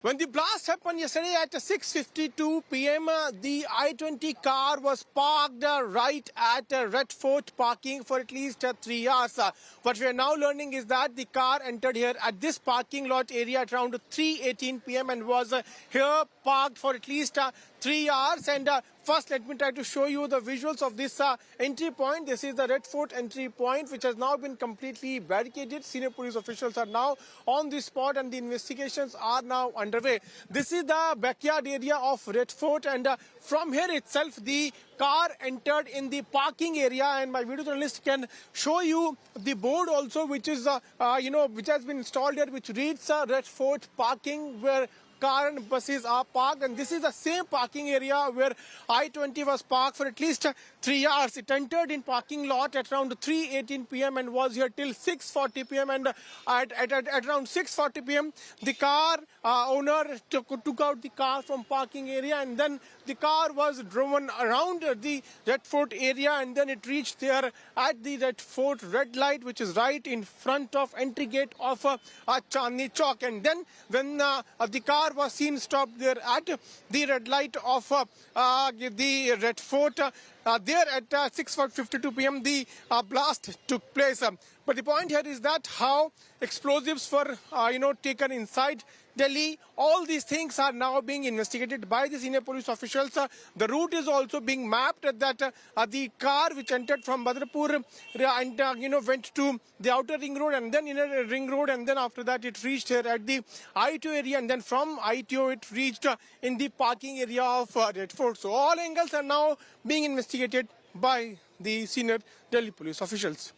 When the blast happened yesterday at 6:52 p.m., the I-20 car was parked right at Red Fort parking for at least 3 hours. What we are now learning is that the car entered here at this parking lot area at around 3:18 p.m. and was here parked for at least 3 hours. And first, let me try to show you the visuals of this entry point. This is the Red Fort entry point, which has now been completely barricaded. Senior police officials are now on the spot and the investigations are now underway. This is the backyard area of Red Fort, and from here itself the car entered in the parking area, and my video journalist can show you the board also, which is which has been installed here, which reads Red Fort parking, where car and buses are parked. And this is the same parking area where I-20 was parked for at least 3 hours. It entered in parking lot at around 3:18 p.m. and was here till 6:40 p.m. And at around 6:40 p.m. the car owner took out the car from parking area, and then the car was driven around the Red Fort area, and then it reached there at the Red Fort red light, which is right in front of entry gate of Chandni Chowk. And then when the car was seen stopped there at the red light of the Red Fort, there at 6:52 p.m. the blast took place. But the point here is that how explosives were taken inside Delhi. All these things are now being investigated by the senior police officials. The route is also being mapped, that the car which entered from Badrapur and went to the outer ring road and then inner ring road, and then after that it reached here at the ITO area, and then from ITO it reached in the parking area of Red Fort. So all angles are now being investigated by the senior Delhi police officials.